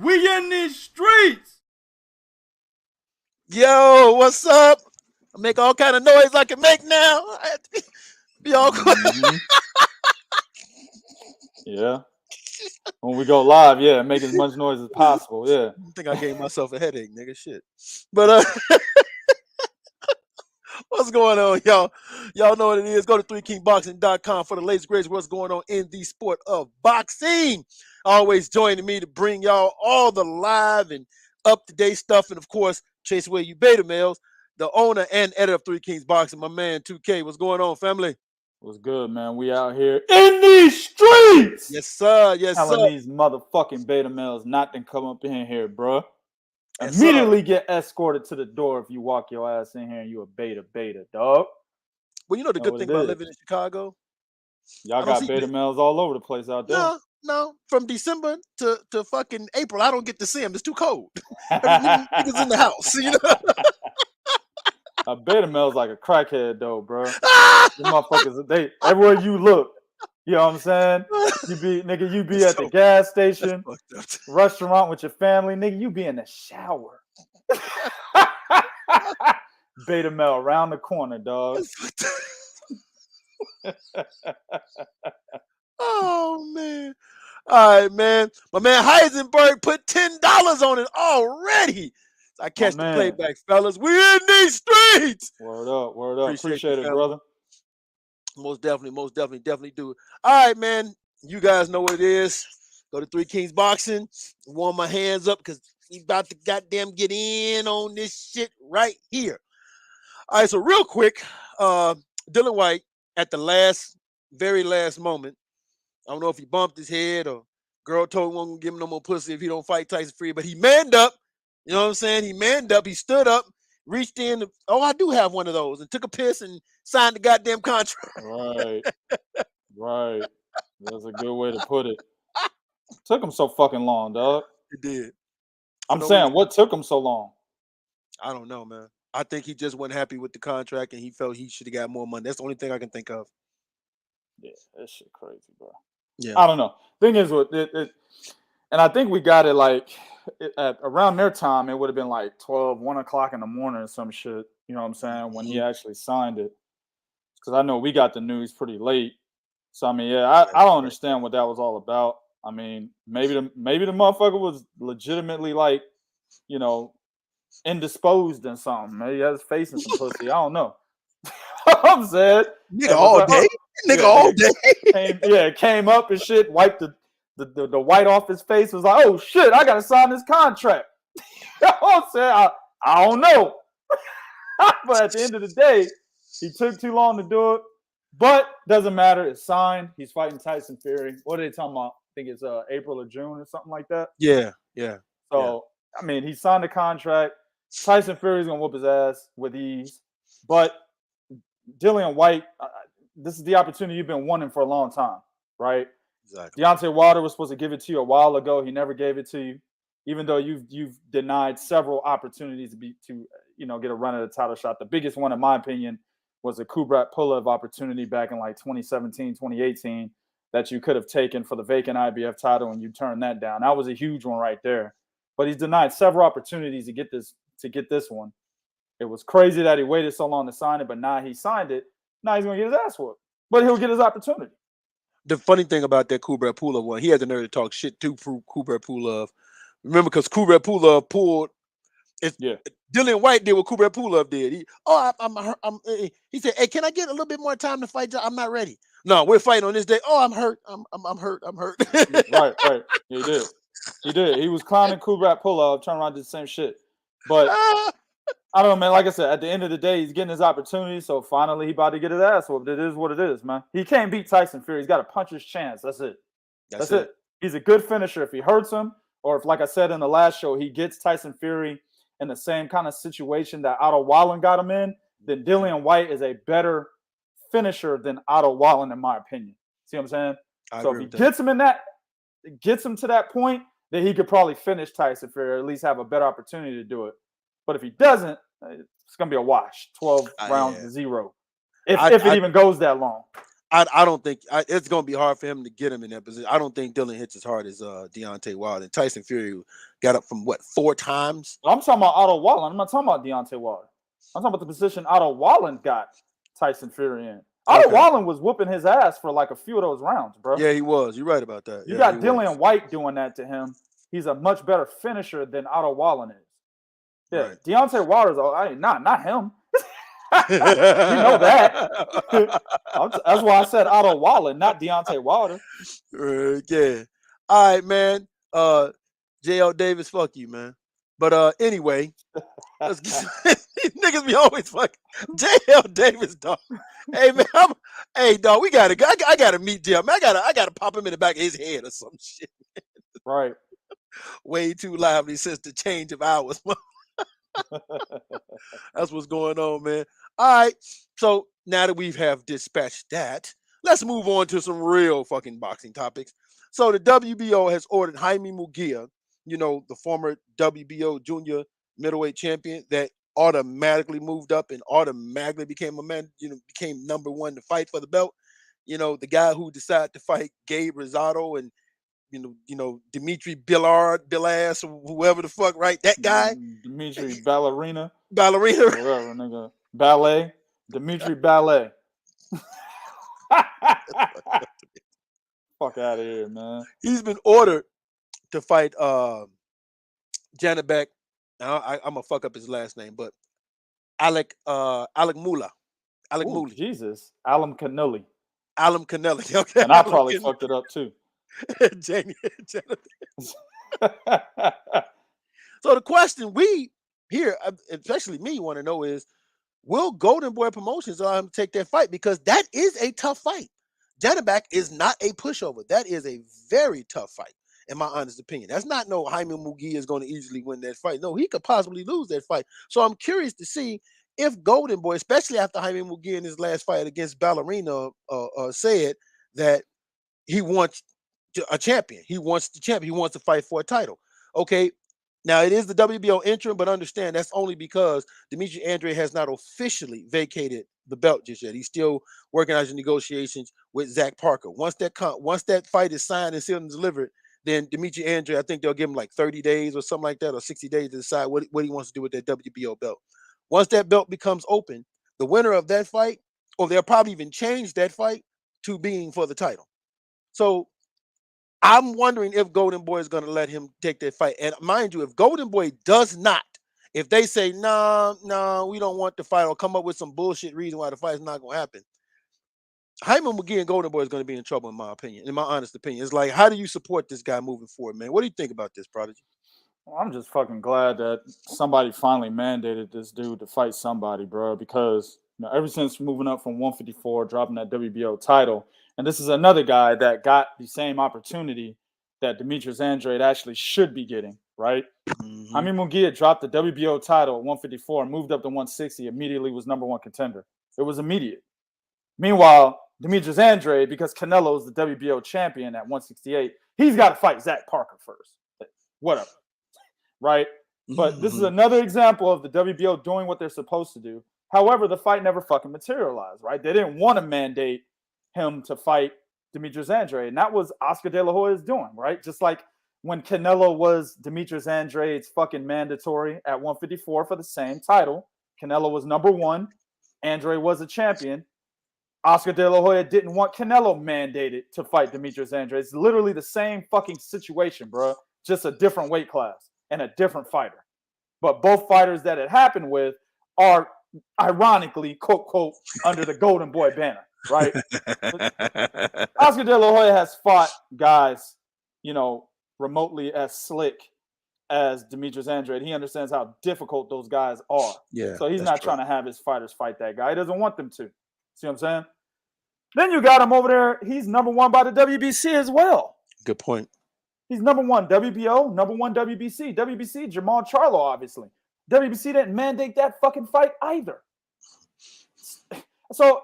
We in these streets. Yo, what's up? I make all kind of noise I can make now. I have to be all quiet. Mm-hmm. Yeah. When we go live, yeah, make as much noise as possible. Yeah. I think I gave myself a headache, nigga. Shit. But what's going on, y'all? Y'all know what it is. Go to 3kingboxing.com for the latest grades. What's going on in the sport of boxing? Always joining me to bring y'all all the live and up-to-date stuff. And, of course, Chase Away You Beta Males, the owner and editor of 3 Kings Boxing, my man 2K. What's going on, family? What's good, man? We out here in these streets. Yes, sir. Yes, telling sir. these motherfucking beta males not to come up in here, bro. Yes, Immediately get escorted to the door if you walk your ass in here and you a beta, dog. Well, you know the good thing about living in Chicago? Y'all got beta males all over the place out there. No. From December to fucking April, I don't get to see them. It's too cold. Niggas in the house, you know? A beta male's like a crackhead, though, bro. The motherfuckers, they everywhere you look, you know what I'm saying? You be at the gas station, restaurant with your family, nigga, you be in the shower. Beta male around the corner, dog. Oh, man. All right, man. My man Heisenberg put $10 on it already. I catch the playback, fellas. We in these streets. Word up. Appreciate it, brother. Most definitely do it. All right, man. You guys know what it is. Go to 3 Kings Boxing. Warm my hands up because we about to goddamn get in on this shit right here. All right, so real quick, Dillian Whyte at the very last moment. I don't know if he bumped his head or girl told him won't give him no more pussy if he don't fight Tyson Fury, but he manned up. You know what I'm saying? He manned up. He stood up, reached in. I do have one of those, and took a piss and signed the goddamn contract. Right. That's a good way to put it. Took him so fucking long, dog. It did. I'm saying, what took him so long? I don't know, man. I think he just wasn't happy with the contract, and he felt he should have got more money. That's the only thing I can think of. Yeah, that shit crazy, bro. Yeah, I don't know. Thing is, with it, and I think we got it like at around their time. It would have been like 1 o'clock in the morning or some shit. You know what I'm saying? When he actually signed it, because I know we got the news pretty late. So I mean, yeah, I don't understand what that was all about. I mean, maybe the motherfucker was legitimately like, you know, indisposed and something. Maybe he has facing some pussy. I don't know. I'm saying, nigga all day. Came up and shit, wiped the white off his face. Was like, oh shit, I gotta sign this contract. You know what I'm saying? I don't know. But at the end of the day, he took too long to do it. But doesn't matter. It's signed. He's fighting Tyson Fury. What are they talking about? I think it's April or June or something like that. Yeah. So I mean, he signed the contract. Tyson Fury's gonna whoop his ass with ease. But Dillian Whyte, this is the opportunity you've been wanting for a long time, right? Exactly. Deontay Wilder was supposed to give it to you a while ago. He never gave it to you, even though you've denied several opportunities to get a run at a title shot. The biggest one, in my opinion, was the Kubrat Pulev opportunity back in like 2017, 2018 that you could have taken for the vacant IBF title, and you turned that down. That was a huge one right there. But he's denied several opportunities to get this one. It was crazy that he waited so long to sign it, but now he signed it. Now he's going to get his ass whooped. But he'll get his opportunity. The funny thing about that Kubrat Pulev one, he had the nerve to talk shit to Kubrat Pulev. Remember, because Kubrat Pulev pulled Dillian Whyte did what Kubrat Pulev did. He said, hey, can I get a little bit more time to fight? I'm not ready. No, we're fighting on this day. Oh, I'm hurt. I'm hurt. Right. He did. He was clowning Kubrat Pulev, trying around did the same shit. But I don't know, man. Like I said, at the end of the day, he's getting his opportunity. So finally, he about to get his ass whooped. It is what it is, man. He can't beat Tyson Fury. He's got a puncher's chance. That's it. That's it. He's a good finisher. If he hurts him, or if, like I said in the last show, he gets Tyson Fury in the same kind of situation that Otto Wallen got him in, then Dillian Whyte is a better finisher than Otto Wallen, in my opinion. See what I'm saying? So if he gets him to that point, then he could probably finish Tyson Fury, or at least have a better opportunity to do it. But if he doesn't, it's gonna be a wash. 12 rounds to 0. If it even goes that long. I don't think it's going to be hard for him to get him in that position. I don't think Dillian hits as hard as Deontay Wilder. And Tyson Fury got up from what 4 times. I'm talking about Otto Wallen. I'm not talking about Deontay Wilder. I'm talking about the position Otto Wallen got Tyson Fury in. Otto Wallen was whooping his ass for like a few of those rounds, bro. Yeah, he was. You're right about that. You got Dillian Whyte doing that to him. He's a much better finisher than Otto Wallen is. Yeah, right. Deontay Wilder's not him. We know that. That's why I said Otto Wallen, not Deontay Wilder. Yeah. All right, man. JL Davis, fuck you, man. But anyway, let's get niggas be always fucking JL Davis, dog. Hey man, hey dog, we gotta I gotta meet JL. Man, I gotta pop him in the back of his head or some shit. Right. Way too lively since the change of hours. That's what's going on, man. All right. So now that we have dispatched that, let's move on to some real fucking boxing topics. So the WBO has ordered Jaime Munguia, the former WBO junior middleweight champion that automatically moved up and automatically became a man, became number 1 to fight for the belt. The guy who decided to fight Gabe Rosado and Dimitri Billass, whoever the fuck, right? That guy. Dimitri Ballerina. Whatever, nigga. Ballet. Dimitri Ballet. Fuck out of here, man. He's been ordered to fight Janibek. Now I'm gonna fuck up his last name, but Alimkhanualy. Jesus. Alimkhanualy. Okay. And I probably fucked it up too. So the question we here, especially me, want to know is, will Golden Boy Promotions allow him to take that fight? Because that is a tough fight. Janibek is not a pushover. That is a very tough fight, in my honest opinion. That's not no Jaime Munguia is going to easily win that fight. No, he could possibly lose that fight. So I'm curious to see if Golden Boy, especially after Jaime Munguia in his last fight against Ballerina, said that he wants a champion. He wants the champion. He wants to fight for a title. Okay. Now it is the WBO interim, but understand that's only because Demetri Andre has not officially vacated the belt just yet. He's still working out his negotiations with Zach Parker. Once that fight is signed and sealed and delivered, then Demetri Andre, I think they'll give him like 30 days or something like that, or 60 days to decide what he wants to do with that WBO belt. Once that belt becomes open, the winner of that fight, or they'll probably even change that fight to being for the title. So I'm wondering if Golden Boy is going to let him take that fight. And mind you, if Golden Boy does not, if they say, no, we don't want the fight, or come up with some bullshit reason why the fight is not going to happen, Jaime Munguia and Golden Boy is going to be in trouble, in my opinion, in my honest opinion. It's like, how do you support this guy moving forward, man? What do you think about this, Prodigy? Well, I'm just fucking glad that somebody finally mandated this dude to fight somebody, bro, because ever since moving up from 154, dropping that WBO title, and this is another guy that got the same opportunity that Demetrius Andrade actually should be getting, right? Mm-hmm. Jaime Munguia dropped the WBO title at 154, moved up to 160, immediately was number 1 contender. It was immediate. Meanwhile, Demetrius Andrade, because Canelo's the WBO champion at 168, he's got to fight Zach Parker first. Whatever, right? But this is another example of the WBO doing what they're supposed to do. However, the fight never fucking materialized, right? They didn't want to mandate him to fight Demetrius Andrade, and that was Oscar De La Hoya's doing, right? Just like when Canelo was Demetrius Andrade's fucking mandatory at 154 for the same title. Canelo was number 1. Andrade was a champion. Oscar De La Hoya didn't want Canelo mandated to fight Demetrius Andrade. It's literally the same fucking situation, bro. Just a different weight class and a different fighter. But both fighters that it happened with are ironically, quote, quote, under the Golden Boy banner, right? Oscar De La Hoya has fought guys, remotely as slick as Demetrius Andrade. He understands how difficult those guys are. Yeah. So he's not trying to have his fighters fight that guy. He doesn't want them to. See what I'm saying? Then you got him over there. He's number 1 by the WBC as well. Good point. He's number 1 WBO, number 1 WBC. WBC, Jamal Charlo, obviously. WBC didn't mandate that fucking fight either. So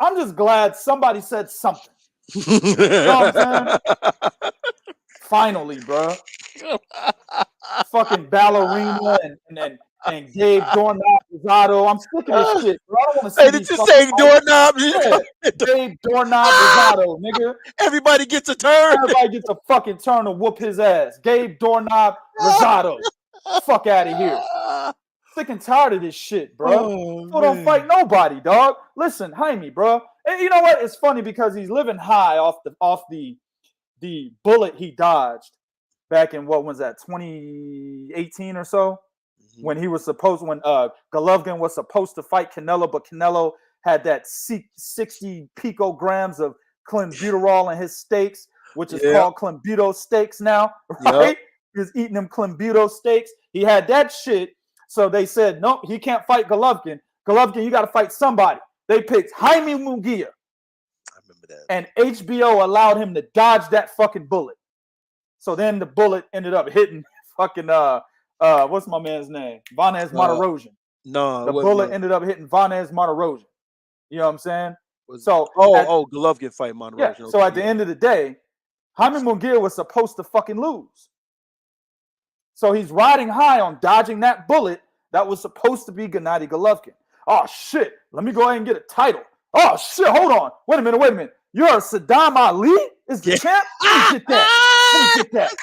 I'm just glad somebody said something. You know what I'm saying? Finally, bro. Fucking Ballerina and Gabe Dornoff Rosado. I'm sick of this shit, bro. I don't want to see Hey, did these you fucking say fights. doorknob? Yeah. Gabe Doorknob Rosado, nigga. Everybody gets a turn. Everybody gets a fucking turn to whoop his ass. Gabe Doorknob Rosado. Fuck out of here. Sick and tired of this shit, bro. So don't fight nobody, dog. Listen, Jaime, bro. And you know what? It's funny because he's living high off the bullet he dodged back in what was that, 2018 or so, when Golovkin was supposed to fight Canelo, but Canelo had that 60 picograms of clenbuterol in his steaks, which is called clenbuterol steaks now, right? He's eating them clenbuterol steaks. He had that shit. So they said, nope, he can't fight Golovkin. Golovkin, you got to fight somebody. They picked Jaime Munguia. I remember that. And HBO allowed him to dodge that fucking bullet. So then the bullet ended up hitting fucking, what's my man's name? Vanez Martirosyan. No. The bullet ended up hitting Vanez Martirosyan. You know what I'm saying? Golovkin fight Martirosyan. Yeah, okay. So at the end of the day, Jaime Munguia was supposed to fucking lose. So he's riding high on dodging that bullet that was supposed to be Gennady Golovkin. Oh, shit. Let me go ahead and get a title. Oh, shit. Hold on. Wait a minute. You're a Saddam Ali? Is the champ? Let me get that.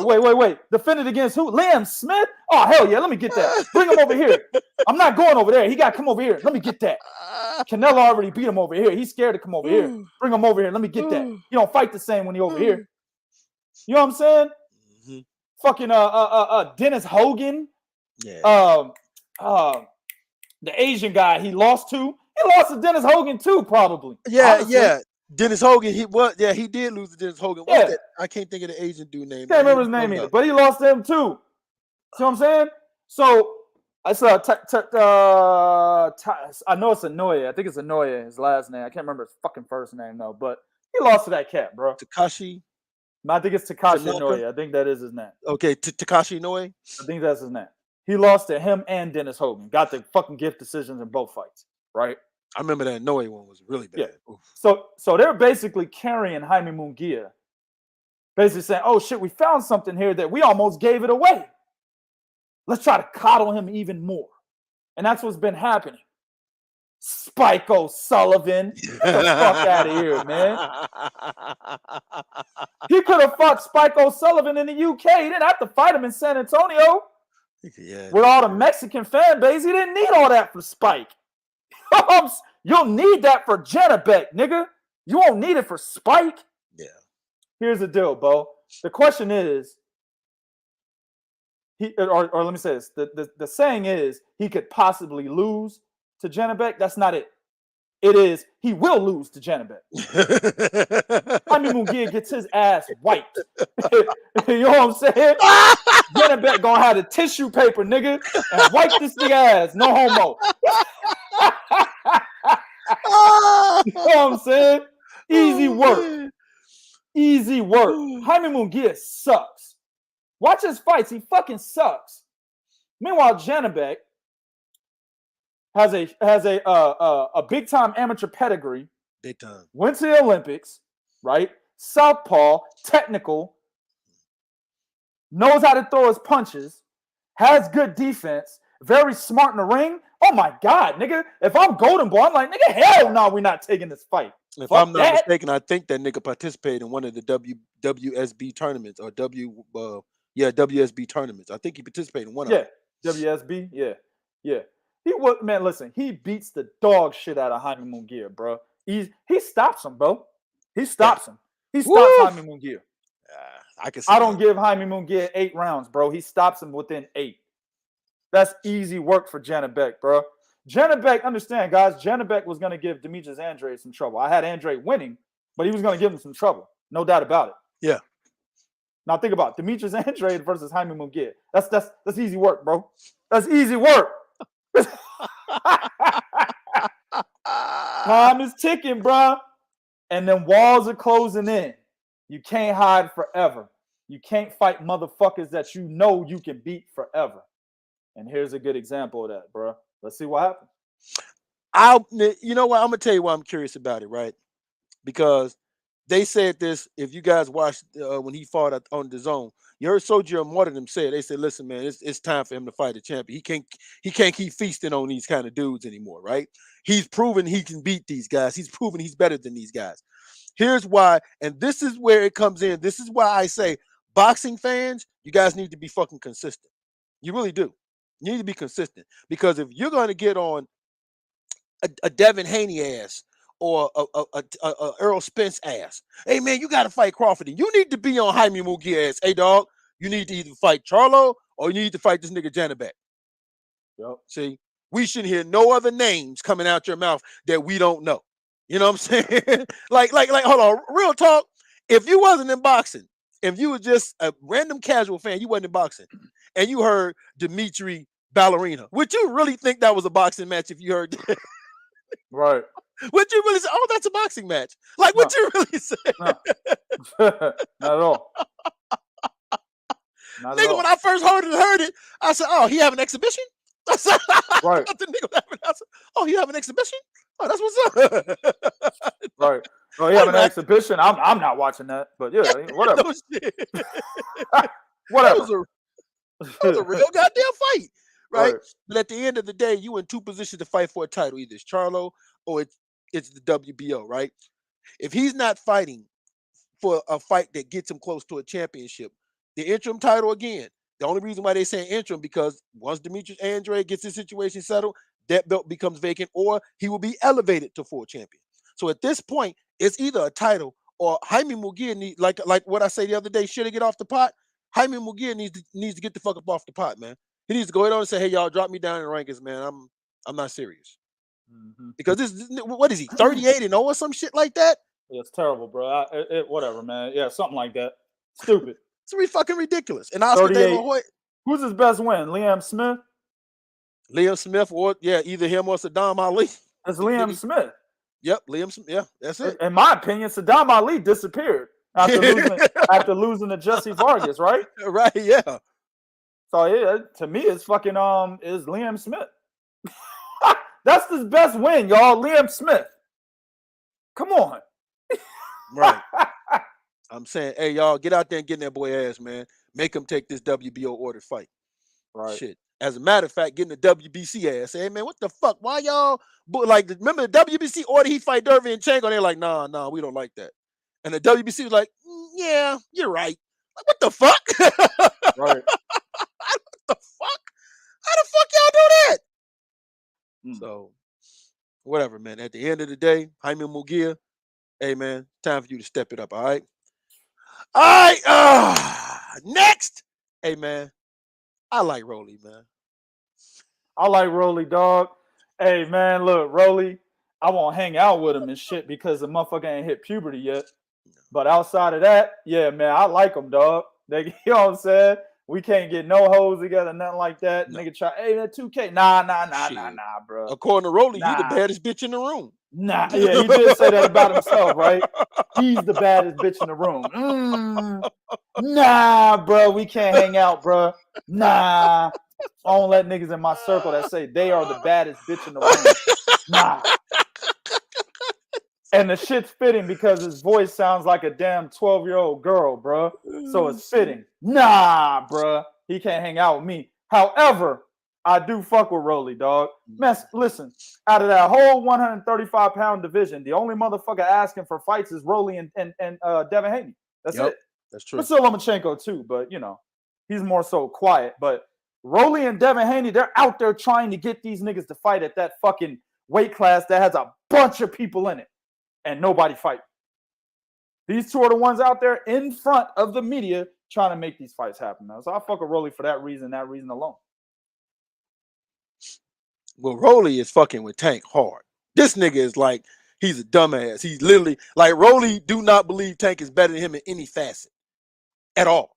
Wait. Defended against who? Liam Smith? Oh, hell yeah. Let me get that. Bring him over here. I'm not going over there. He got to come over here. Let me get that. Canelo already beat him over here. He's scared to come over here. Bring him over here. Let me get that. You don't fight the same when you're over here. You know what I'm saying? Mm-hmm. Fucking Dennis Hogan. Yeah. The Asian guy he lost to. He lost to Dennis Hogan too, probably. Yeah, honestly. yeah. Dennis Hogan, he did lose to Dennis Hogan. What's that? I can't think of the Asian dude name. Can't remember his name either, but he lost to him too. See what I'm saying? So I saw I know it's Inoue. I think it's Inoue, his last name. I can't remember his fucking first name though, but he lost to that cat, bro. Takashi. I think it's Takashi Inoue. I think that is his name. Okay, Takashi Inoue. I think that's his name. He lost to him and Dennis Hogan. Got the fucking gift decisions in both fights, right? I remember that Inoue one was really bad. Yeah. So they're basically carrying Jaime Munguia, basically saying, "Oh shit, we found something here that we almost gave it away. Let's try to coddle him even more," and that's what's been happening. Spike O'Sullivan, get the fuck out of here, man. He could have fought Spike O'Sullivan in the UK. He didn't have to fight him in San Antonio. Yeah, with all the Mexican fan base. He didn't need all that for Spike. You'll need that for Janibek, nigga. You won't need it for Spike. Yeah. Here's the deal, Bo. The question is, or let me say this. The saying is he could possibly lose to Janibek. That's not it. It is he will lose to Janibek. Jaime Munguia gets his ass wiped. You know what I'm saying? Janibek gonna have the tissue paper, nigga, and wipe this nigga ass. No homo. You know what I'm saying? Easy work. Easy work. Jaime Munguia sucks. Watch his fights. He fucking sucks. Meanwhile, Janibek has a big time amateur pedigree. Big time. Went to the Olympics, right? Southpaw, technical, knows how to throw his punches, has good defense, very smart in the ring. Oh my God, nigga. If I'm Golden Boy, I'm like, nigga, hell no, we're not taking this fight. If I'm not mistaken, I think that nigga participated in one of the WSB tournaments or WSB tournaments. I think he participated in one of them. Yeah, WSB, yeah. He was, man, listen, he beats the dog shit out of Jaime Munguia, bro. He stops him, bro. He stops him. He stops Jaime Munguia. I don't give Jaime Munguia 8 rounds, bro. He stops him within 8. That's easy work for Janibek, bro. Janibek, understand, guys, Janibek was going to give Demetrius Andrade some trouble. I had Andrade winning, but he was going to give him some trouble. No doubt about it. Yeah. Now think about it. Demetrius Andrade versus Jaime Munguia. That's easy work, bro. That's easy work. Time is ticking, bro. And then walls are closing in. You can't hide forever. You can't fight motherfuckers that you know you can beat forever. And here's a good example of that, bro. Let's see what happens. You know what? I'm gonna tell you why I'm curious about it, right? Because they said this. If you guys watched when he fought on the zone, You heard Soji and more of them say, they said, listen, man, it's time for him to fight a champion. He can't keep feasting on these kind of dudes anymore, right? He's proven he can beat these guys. He's proven he's better than these guys. Here's why, and this is where it comes in. This is why I say, boxing fans, you guys need to be fucking consistent. You really do. You need to be consistent, because if you're going to get on a Devin Haney ass or a Earl Spence ass, hey man, you got to fight Crawford. You need to be on Jaime Munguia ass. Hey dog, you need to either fight Charlo or you need to fight this nigga Janibek. Yep. See, we shouldn't hear no other names coming out your mouth that we don't know. You know what I'm saying? like, hold on, real talk. If you wasn't in boxing, if you were just a random casual fan, you wasn't in boxing, and you heard Dimitri Ballerina, would you really think that was a boxing match if you heard that? Right. Would you really say, oh, that's a boxing match? Like, would you really say? No. Not at all. Not at Nigga, all. when I first heard it, I said, oh, he have an exhibition? I said, Right. the nigga I said, oh, he have an exhibition? Oh, that's what's up. Right. Oh, he have an exhibition. I'm not watching that, but yeah, whatever. No shit. Whatever. That was a real goddamn fight. Right? Right. But at the end of the day, you in two positions to fight for a title. Either it's Charlo or it's the WBO, right? If he's not fighting for a fight that gets him close to a championship, the interim title again, the only reason why they say interim, because once Demetrius Andrade gets his situation settled, that belt becomes vacant, or he will be elevated to full champion. So at this point, it's either a title or Jaime Munguia need, like what I say the other day, should he get off the pot? Jaime Munguia needs to get the fuck up off the pot, man. He needs to go ahead on and say, hey, y'all, drop me down in the rankings, man. I'm not serious. Mm-hmm. Because what is he, 38-0 or some shit like that? Yeah, it's terrible, bro. Whatever, man. Yeah, something like that. Stupid. It's really fucking ridiculous. And Oscar De La Hoya. Who's his best win? Liam Smith? Liam Smith, or either him or Saddam Ali. It's Liam Smith. Yep, Liam Smith. Yeah, that's it. In my opinion, Saddam Ali disappeared after losing to Jesse Vargas, right? Right, yeah. So yeah, to me, it's fucking is Liam Smith. That's his best win, y'all. Liam Smith. Come on. Right. I'm saying, hey, y'all, get out there and get in that boy ass, man. Make him take this WBO ordered fight. Right. Shit. As a matter of fact, getting the WBC ass. Hey, man, what the fuck? Why y'all? Like, remember the WBC order he fight Dervin and Chango? They're like, nah, we don't like that. And the WBC was like, yeah, you're right. Like, what the fuck? Right. What the fuck? How the fuck y'all do that? So, whatever, man. At the end of the day, Jaime Munguia, hey, man, time for you to step it up, all right? All right, next. Hey, man, I like Rolly, man. I like Rolly, dog. Hey, man, look, Rolly, I won't hang out with him and shit because the motherfucker ain't hit puberty yet. But outside of that, yeah, man, I like him, dog. You know what I'm saying? We can't get no hoes together, nothing like that. No. Nigga try, hey, that 2K. Nah, bro. According to Rolly, you the baddest bitch in the room. Nah, yeah, he did say that about himself, right? He's the baddest bitch in the room. Nah, bro, we can't hang out, bro. Nah. I don't let niggas in my circle that say they are the baddest bitch in the room. Nah. And the shit's fitting because his voice sounds like a damn 12-year-old girl, bro. So it's fitting. Nah, bro. He can't hang out with me. However, I do fuck with Rolly, dog. Man, listen, out of that whole 135-pound division, the only motherfucker asking for fights is Rolly and Devin Haney. That's it. That's true. Vasyl Lomachenko too, but, you know, he's more so quiet. But Rolly and Devin Haney, they're out there trying to get these niggas to fight at that fucking weight class that has a bunch of people in it. And nobody fight. These two are the ones out there in front of the media trying to make these fights happen now. So I fuck with Rolly for that reason alone. Well, Rolly is fucking with Tank hard. This nigga is like, he's a dumbass. He's literally, like, Rolly do not believe Tank is better than him in any facet. At all.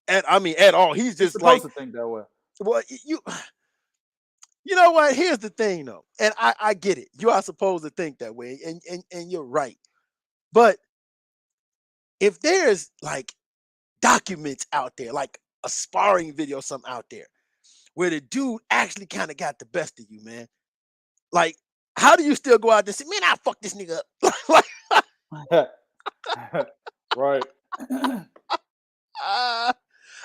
And I mean, at all. He's just supposed to think that way. Well, you know what? Here's the thing, though, and I get it. You are supposed to think that way, and you're right. But if there's like documents out there, like a sparring video, or something out there, where the dude actually kind of got the best of you, man, like, how do you still go out there and say, "Man, I'll fuck this nigga up"? Right.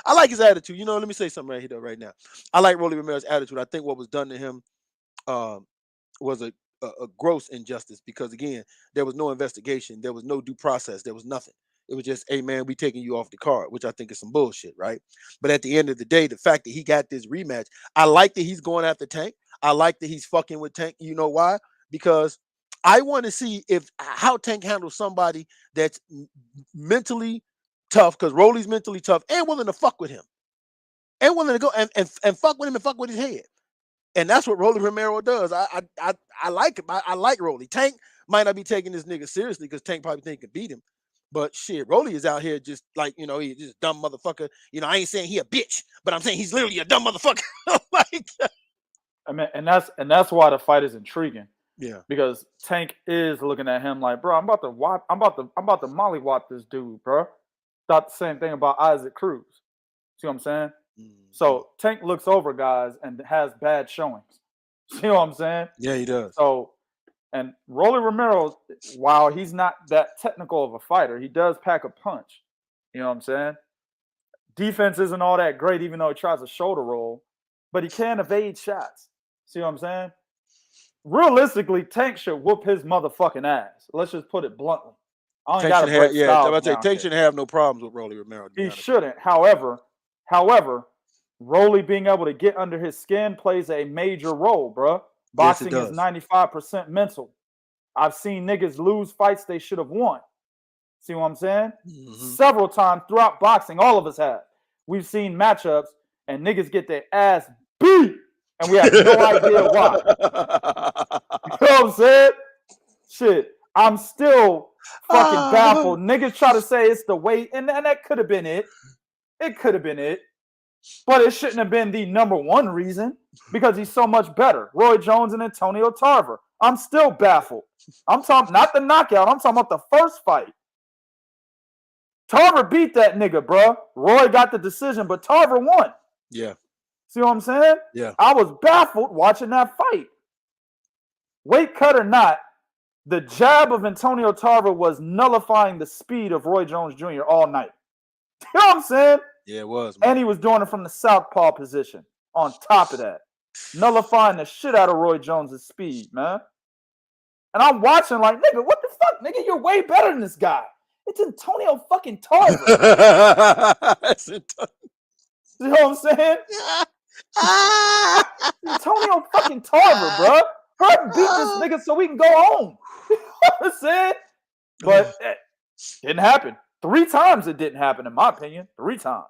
I like his attitude. You know, let me say something right here though, right now. I like Rolly Romero's attitude. I think what was done to him was a gross injustice because again, there was no investigation, there was no due process, there was nothing. It was just, hey man, we taking you off the card, which I think is some bullshit, right? But at the end of the day, the fact that he got this rematch, I like that he's going after Tank. I like that he's fucking with Tank. You know why? Because I want to see if how Tank handles somebody that's mentally tough, because Rolly's mentally tough and willing to fuck with him. And willing to go and fuck with him and fuck with his head. And that's what Rolando Romero does. I like him. I like Rolly. Tank might not be taking this nigga seriously because Tank probably think he can beat him. But shit, Rolly is out here just like, you know, he's just a dumb motherfucker. You know, I ain't saying he a bitch, but I'm saying he's literally a dumb motherfucker. Like, I mean, and that's why the fight is intriguing. yeah. Because Tank is looking at him like, bro, I'm about to mollywop this dude, bro. Thought the same thing about Isaac Cruz. See what I'm saying? So Tank looks over guys and has bad showings. See what I'm saying? Yeah, he does. So, and Rolly Romero, while he's not that technical of a fighter, he does pack a punch. You know what I'm saying? Defense isn't all that great, even though he tries a shoulder roll, but he can evade shots. See what I'm saying? Realistically, Tank should whoop his motherfucking ass. Let's just put it bluntly. I don't got to break styles down. Tank shouldn't have no problems with Rolly Romero. He shouldn't. However, Rolly being able to get under his skin plays a major role, bro. Boxing is 95% mental. I've seen niggas lose fights they should have won. See what I'm saying? Several times throughout boxing, all of us have. We've seen matchups and niggas get their ass beat and we have no idea why. You know what I'm saying? Shit, I'm still fucking baffled. Niggas try to say it's the weight, and that could have been it. It could have been it. But it shouldn't have been the number one reason because he's so much better. Roy Jones and Antonio Tarver. I'm still baffled. I'm talking not the knockout. I'm talking about the first fight. Tarver beat that nigga, bro. Roy got the decision, but Tarver won. Yeah. See what I'm saying? Yeah. I was baffled watching that fight. Weight cut or not, the jab of Antonio Tarver was nullifying the speed of Roy Jones Jr. all night. You know what I'm saying? Yeah, it was. Man. And he was doing it from the southpaw position. On top of that, nullifying the shit out of Roy Jones' speed, man. And I'm watching like, nigga, what the fuck, nigga? You're way better than this guy. It's Antonio fucking Tarver. You know what I'm saying? Antonio fucking Tarver, bro. Hurt beat this nigga so we can go home. You know what I'm saying? But it didn't happen. 3 times it didn't happen, in my opinion. 3 times.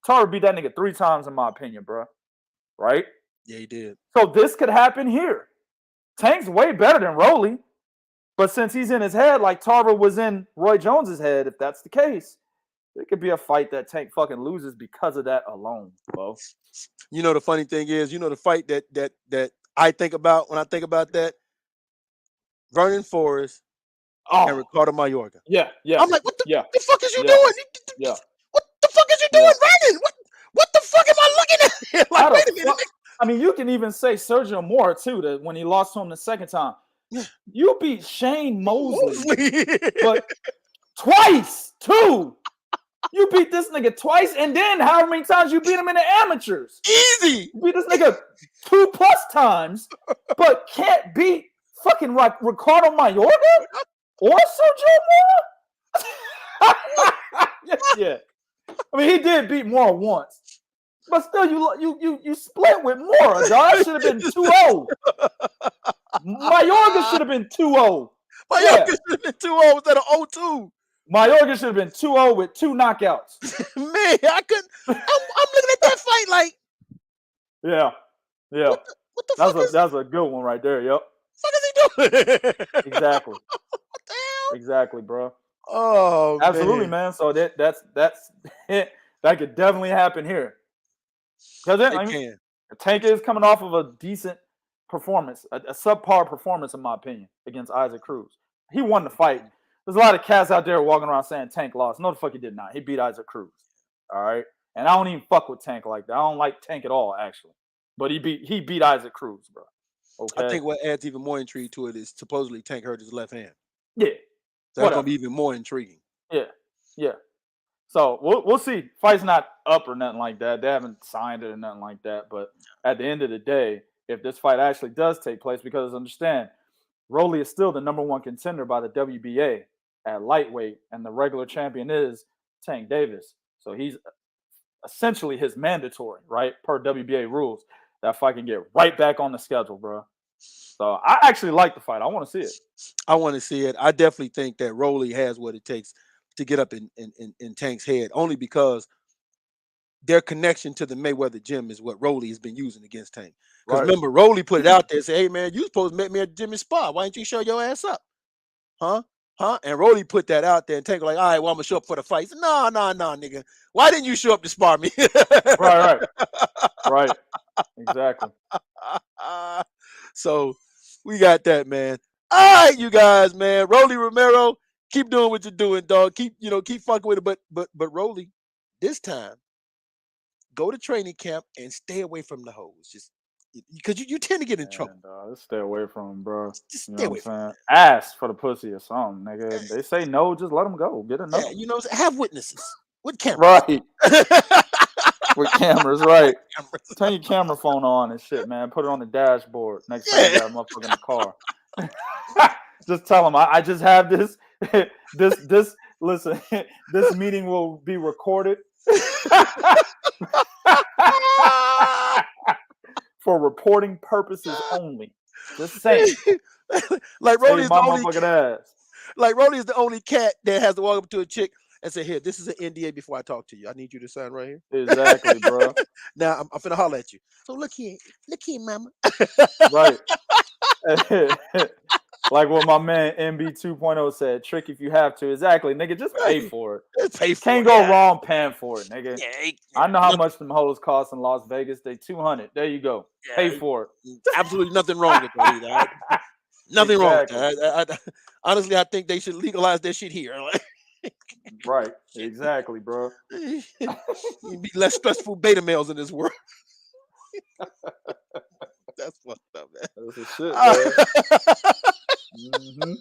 Tarver beat that nigga 3 times, in my opinion, bro. Right? Yeah, he did. So this could happen here. Tank's way better than Rolly. But since he's in his head like Tarver was in Roy Jones's head, if that's the case, it could be a fight that Tank fucking loses because of that alone, bro. You know the funny thing is, you know the fight that I think about when I think about that? Vernon Forrest and Ricardo Mayorga. Yeah. I'm like, what the fuck is you doing? Yeah. What the fuck is you doing, Vernon? What the fuck am I looking at? Like, wait a minute. I mean, you can even say Sergio Mora too, that when he lost to him the second time. You beat Shane Mosley. But twice, too. You beat this nigga twice, and then however many times you beat him in the amateurs. Easy. You beat this nigga 2+ times, but can't beat fucking Ricardo Mayorga or Sergio Mora? Yeah. I mean, he did beat Mora once. But still, you split with Mora, dog. Should have been 2-0. Mayorga should have been 2-0. Mayorga should have been 2-0 instead of 0-2. Mayorga should have been 2-0 with 2 knockouts. Man, I couldn't. I'm looking at that fight like. Yeah. What the fuck that's a good one right there. Yep. What the fuck is he doing? Exactly. What the hell? Exactly, bro. Oh, absolutely, man. So that's that could definitely happen here. Because Tank is coming off of a decent performance, a subpar performance, in my opinion, against Isaac Cruz. He won the fight. There's a lot of cats out there walking around saying Tank lost. No, the fuck he did not. He beat Isaac Cruz. All right. And I don't even fuck with Tank like that. I don't like Tank at all, actually. But he beat Isaac Cruz, bro. Okay. I think what adds even more intrigue to it is supposedly Tank hurt his left hand. Yeah. So that's gonna be even more intriguing. Yeah. So we'll see. Fight's not up or nothing like that. They haven't signed it or nothing like that. But at the end of the day, if this fight actually does take place, because understand, Rolly is still the number one contender by the WBA at lightweight, and the regular champion is Tank Davis. So he's essentially his mandatory, right, per WBA rules. That fight can get right back on the schedule, bro. So I actually like the fight. I want to see it. I want to see it. I definitely think that Rolly has what it takes to get up in Tank's head, only because their connection to the Mayweather gym is what Rolly has been using against Tank. Because remember, Rolly put it out there and said, "Hey man, you supposed to meet me at Jimmy's spot. Why didn't you show your ass up? Huh? Huh?" And Rolly put that out there, and Tank was like, "All right, well, I'm gonna show up for the fight." He said, "No, nigga. Why didn't you show up to spar me?" Right. Exactly. So we got that, man. All right, you guys, man. Rolly Romero, keep doing what you're doing, dog. Keep fucking with it. But Rolly, this time, go to training camp and stay away from the hoes. Just because you tend to get in trouble. Just stay away from them, bro. Just You stay know away what I'm from saying? Ask for the pussy or something, nigga. They say no, just let them go. Get a no. Yeah, you know, have witnesses with cameras. Right. With cameras, right. Turn your camera phone on and shit, man. Put it on the dashboard next time you got a motherfucker in the car. Just tell them I just have this. Listen, this meeting will be recorded for reporting purposes only. Just saying. Like Rolly is my the only motherfucking ass. Like Rolly is the only cat that has to walk up to a chick and say, "Here, this is an NDA before I talk to you. I need you to sign right here." Exactly, bro. Now I'm finna holler at you. So look here, mama. Right. Like what my man MB 2.0 said, trick if you have to. Exactly, nigga, just pay for it. Just pay for Can't it. go wrong paying for it, nigga. Yeah, I know how much them hoes cost in Las Vegas. They $200. There you go. Yeah, pay for it. Absolutely nothing wrong with that either. Nothing wrong with that. Honestly, I think they should legalize that shit here. Right. Exactly, bro. You'd be less stressful beta males in this world. That's fucked up, man. That's the shit, man.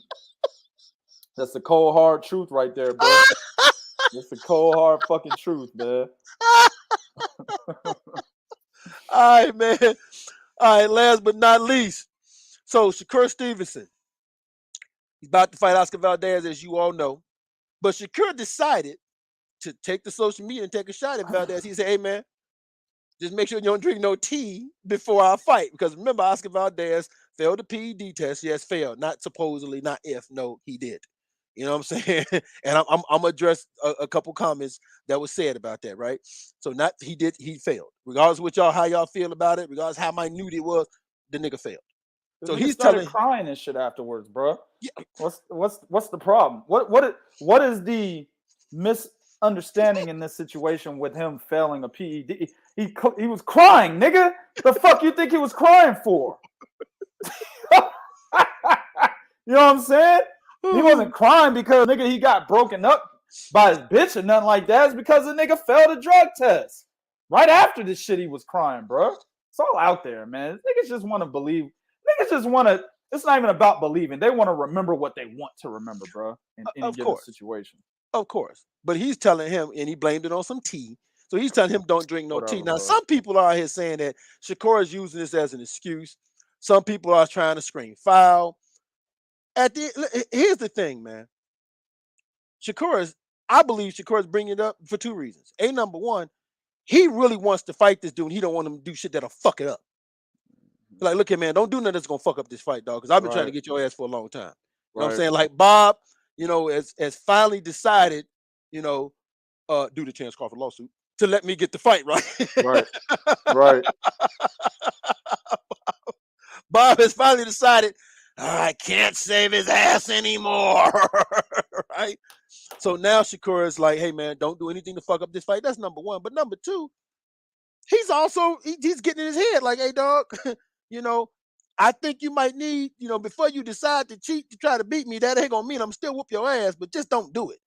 That's the cold hard truth right there, bro. That's the cold hard fucking truth, man. All right, man. All right, last but not least. So Shakur Stevenson, he's about to fight Oscar Valdez, as you all know. But Shakur decided to take the social media and take a shot at Valdez. He said, "Hey, man, just make sure you don't drink no tea before our fight." Because remember, Oscar Valdez failed the PED test. Yes, failed. Not supposedly, not if. No, he did. You know what I'm saying? And I'm gonna address a couple comments that was said about that, right? So he failed. Regardless of how y'all feel about it, regardless how minute it was, the nigga failed. So he's started crying and shit afterwards, bro. Yeah. What's the problem? What is the misunderstanding in this situation with him failing a PED? He was crying, nigga. The fuck you think he was crying for? You know what I'm saying? He wasn't crying because nigga he got broken up by his bitch or nothing like that. It's because the nigga failed a drug test. Right after this shit, he was crying, bro. It's all out there, man. Niggas just want to believe. Niggas just want to. It's not even about believing. They want to remember what they want to remember, bro. In any given situation. Of course. But he's telling him, and he blamed it on some tea. So he's telling him don't drink no tea. Now, some people are here saying that Shakur is using this as an excuse. Some people are trying to scream foul. Here's the thing, man. I believe Shakur is bringing it up for two reasons. Number one, he really wants to fight this dude. And he don't want him to do shit that'll fuck it up. Like, look here, man, don't do nothing that's gonna fuck up this fight, dog. Because I've been trying to get your ass for a long time. You know what I'm saying? Like Bob, has finally decided, due to Chance Crawford lawsuit, to let me get the fight, right? Right. Bob has finally decided, I can't save his ass anymore. Right? So now Shakur is like, hey man, don't do anything to fuck up this fight. That's number one. But number two, he's also he's getting in his head like, hey dog, I think you might need, before you decide to cheat to try to beat me, that ain't gonna mean I'm still whoop your ass, but just don't do it.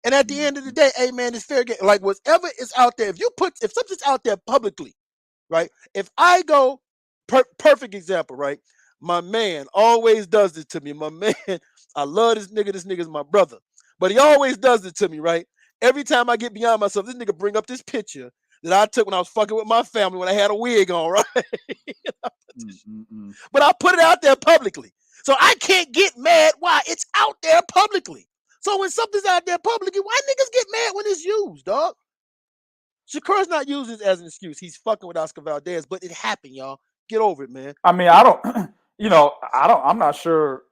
And at the end of the day, hey man, it's fair game. Like whatever is out there, if something's out there publicly, right? If I go, perfect example, right? My man always does this to me. My man, I love this nigga. This nigga's my brother. But he always does it to me, right? every time I get beyond myself, this nigga bring up this picture that I took when I was fucking with my family when I had a wig on, right? But I put it out there publicly. So I can't get mad why it's out there publicly. So when something's out there publicly, why niggas get mad when it's used, dog? Shakur's not using it as an excuse. He's fucking with Oscar Valdez, but it happened, y'all. Get over it, man. I mean, I don't, I'm not sure.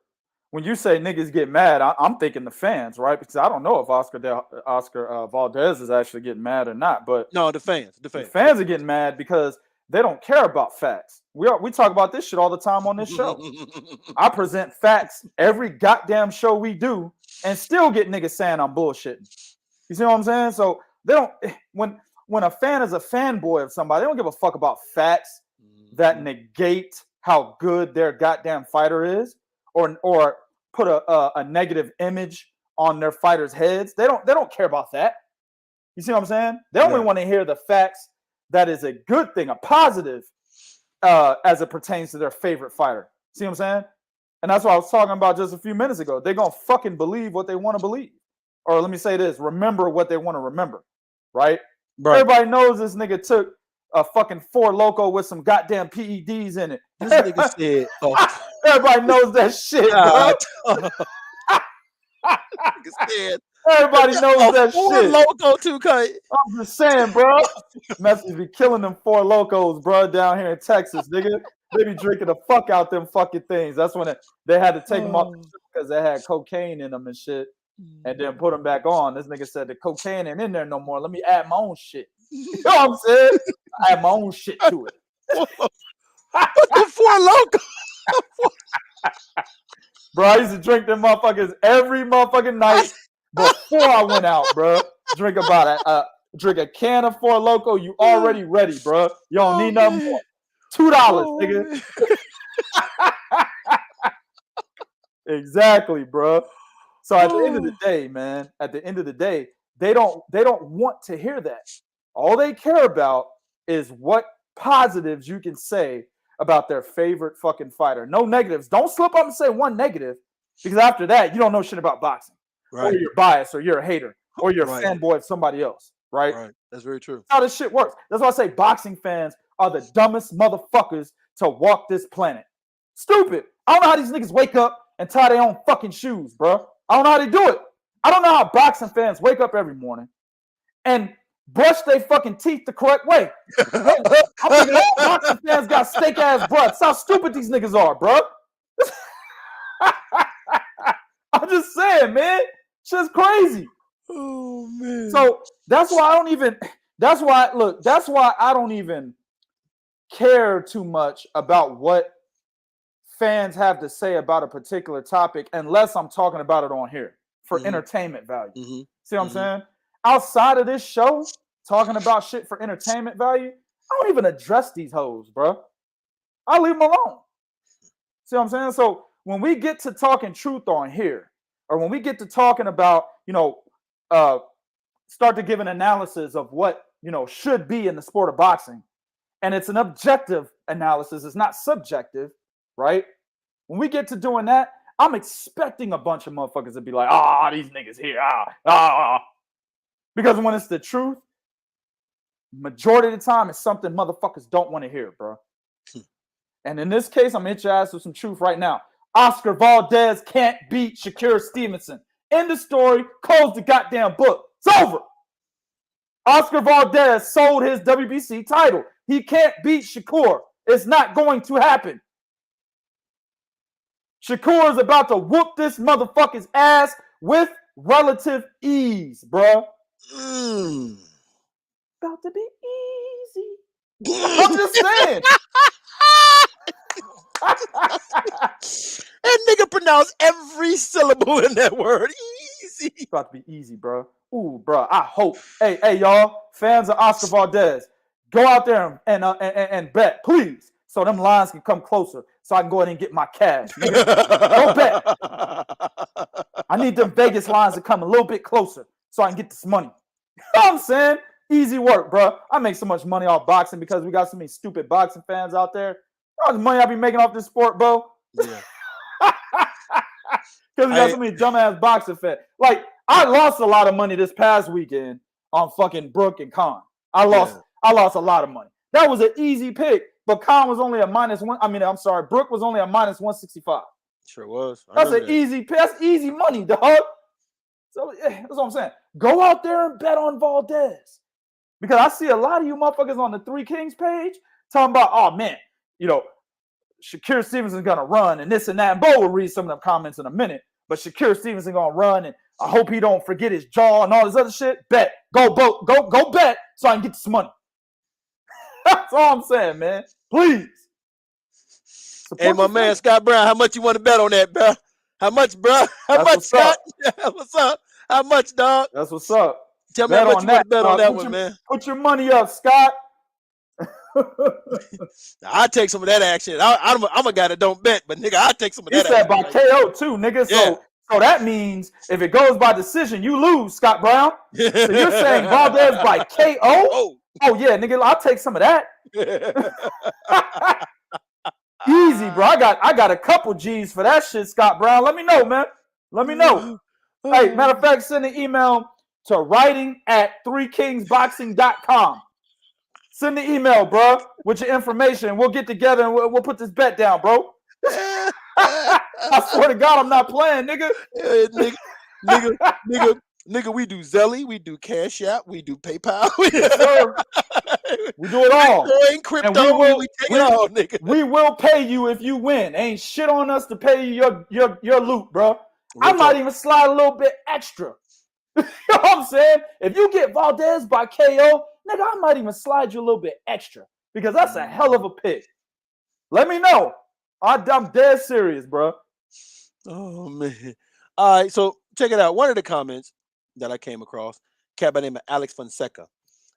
When you say niggas get mad, I'm thinking the fans, right? Because I don't know if Oscar Valdez is actually getting mad or not. But no, the fans are getting mad because they don't care about facts. We talk about this shit all the time on this show. I present facts every goddamn show we do, and still get niggas saying I'm bullshitting. You see what I'm saying? So they don't. When a fan is a fanboy of somebody, they don't give a fuck about facts that negate how good their goddamn fighter is, or put a negative image on their fighters' heads. They don't care about that. You see what I'm saying? They only want to hear the facts that is a good thing, a positive, as it pertains to their favorite fighter. See what I'm saying? And that's what I was talking about just a few minutes ago. They're gonna fucking believe what they want to believe, or let me say this: remember what they want to remember, right? Everybody knows this nigga took a fucking Four Loko with some goddamn PEDs in it. This nigga said, everybody knows that shit, bro. Everybody knows that Four shit. Loko too, cut. I'm just saying, bro. Messi's be killing them Four Locos, bro, down here in Texas, nigga. They be drinking the fuck out them fucking things. That's when they had to take them off because they had cocaine in them and shit, and then put them back on. This nigga said the cocaine ain't in there no more. Let me add my own shit. You know what I'm saying? I add my own shit to it. The Four Loko. Bro, I used to drink them motherfuckers every motherfucking night before I went out, bro. Drink a can of Four Loko. You already ready, bro. You don't need nothing more. $2, nigga. Exactly, bro. So at the end of the day, man, they don't want to hear that. All they care about is what positives you can say about their favorite fucking fighter. No negatives. Don't slip up and say one negative, because after that, you don't know shit about boxing. Right. Or you're biased, or you're a hater, or you're a fanboy of somebody else. Right? Right. That's very true. That's how this shit works. That's why I say boxing fans are the dumbest motherfuckers to walk this planet. Stupid. I don't know how these niggas wake up and tie their own fucking shoes, bro. I don't know how they do it. I don't know how boxing fans wake up every morning and brush their fucking teeth the correct way. I'm thinking all boxing fans got steak ass breath. That's how stupid these niggas are, bro. I'm just saying, man. Shit's crazy. Oh man. So that's why I don't even care too much about what fans have to say about a particular topic unless I'm talking about it on here for entertainment value. See what I'm saying? Outside of this show, talking about shit for entertainment value, I don't even address these hoes, bro. I leave them alone. See what I'm saying? So when we get to talking truth on here, or when we get to talking about, start to give an analysis of what, should be in the sport of boxing, and it's an objective analysis, it's not subjective, right? When we get to doing that, I'm expecting a bunch of motherfuckers to be like, these niggas here, Because when it's the truth, majority of the time, it's something motherfuckers don't want to hear, bro. And in this case, I'm going to hit your ass with some truth right now. Oscar Valdez can't beat Shakur Stevenson. End of story. Close the goddamn book. It's over. Oscar Valdez sold his WBC title. He can't beat Shakur. It's not going to happen. Shakur is about to whoop this motherfucker's ass with relative ease, bro. About to be easy. I'm just saying. That nigga pronounced every syllable in that word. Easy. It's about to be easy, bro. Ooh, bro. I hope. Hey, y'all, fans of Oscar Valdez, go out there and bet, please, so them lines can come closer, so I can go ahead and get my cash. Nigga. Go bet. I need them Vegas lines to come a little bit closer, so I can get this money. You know what I'm saying? Easy work, bro. I make so much money off boxing because we got so many stupid boxing fans out there. You know how much money I be making off this sport, bro? Yeah. Because we got so many dumbass boxing fans. Like, I lost a lot of money this past weekend on fucking Brook and Khan. I lost a lot of money. That was an easy pick, but Khan was only a -1. I mean, I'm sorry, Brook was only a -165. Sure was. That's an easy pick. That's easy money, dog. So that's what I'm saying. Go out there and bet on Valdez. Because I see a lot of you motherfuckers on the Three Kings page talking about, oh man, Shakur Stevenson's gonna run and this and that. And Bo will read some of them comments in a minute. But Shakur Stevenson gonna run, and I hope he don't forget his jaw and all this other shit. Bet. Go bet so I can get this money. That's all I'm saying, man. Please. Hey, my man Scott Brown, how much you want to bet on that, bro? How much, bro? How much, Scott? What's up? How much, dog? That's what's up. Tell me how much you want to bet on that one, man. Put your money up, Scott. I take some of that action. I'm a guy that don't bet, but nigga, I take some of that. You said by KO too, nigga. So that means if it goes by decision, you lose, Scott Brown. So you're saying Valdez by KO? Oh yeah, nigga, I'll take some of that. Easy, bro. I got a couple G's for that shit, Scott Brown. Let me know, man. Let me know. Hey, matter of fact, send an email to writing@threekingsboxing.com. Send the email, bro, with your information. We'll get together and we'll put this bet down, bro. I swear to God, I'm not playing, nigga. Nigga, we do Zelly, we do Cash App, we do PayPal. We do it all. Bitcoin, crypto, we take it all, nigga. We will pay you if you win. Ain't shit on us to pay you your loot, bro. I might even slide a little bit extra. You know what I'm saying? If you get Valdez by KO, nigga, I might even slide you a little bit extra because that's a hell of a pick. Let me know. I'm dead serious, bro. Oh, man. All right, so check it out. One of the comments that I came across, cat by the name of Alex Fonseca.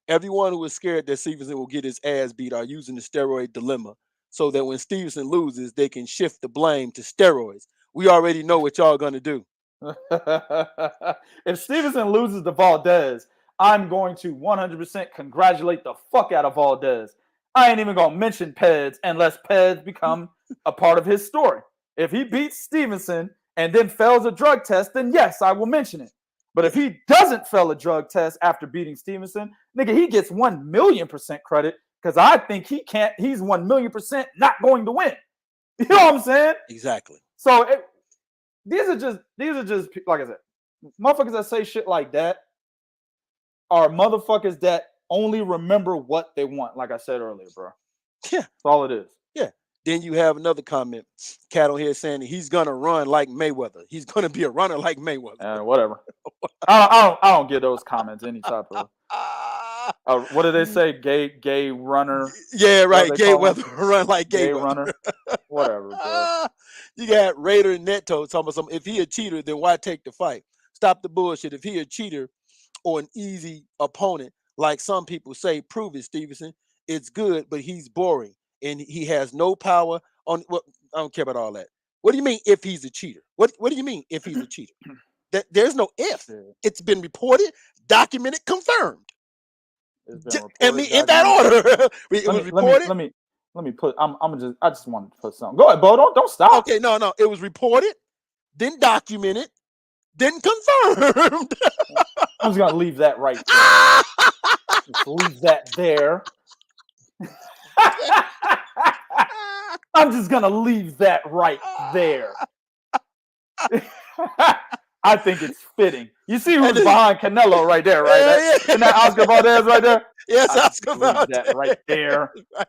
Everyone who is scared that Stevenson will get his ass beat are using the steroid dilemma so that when Stevenson loses, they can shift the blame to steroids. We already know what y'all going to do. If Stevenson loses to Valdez, I'm going to 100% congratulate the fuck out of Valdez. I ain't even going to mention Peds unless Peds become a part of his story. If he beats Stevenson and then fails a drug test, then yes, I will mention it. But if he doesn't fail a drug test after beating Stevenson, nigga, he gets 1,000,000% credit because I think he's 1,000,000% not going to win. You know what I'm saying? Exactly. So these are just like I said, motherfuckers that say shit like that are motherfuckers that only remember what they want. Like I said earlier, bro. Yeah, that's all it is. Yeah. Then you have another comment, cat on here saying he's gonna run like Mayweather. He's gonna be a runner like Mayweather. Whatever. I don't give those comments any type of. What did they say? Gay runner. Yeah, right. Gay weather run like gay runner. Whatever, bro. You got Raider and Neto talking about something. If he a cheater, then why take the fight? Stop the bullshit. If he a cheater or an easy opponent, like some people say, prove it, Stevenson. It's good, but he's boring and he has no power on. Well, I don't care about all that. What do you mean if he's a cheater? What do you mean if he's a cheater? There's no if. It's been reported, documented, confirmed. I mean, in that order. It was reported. Let me put. I just want to put something. Go ahead, Bo. Don't stop. Okay, no. It was reported, then documented, then confirmed. I'm just gonna leave that right there. Just leave that there. I'm just gonna leave that right there. I think it's fitting. You see who's behind Canelo right there, right? Yeah. Isn't that Oscar Valdez right there? Yes, Oscar Valdez. That right there. Right.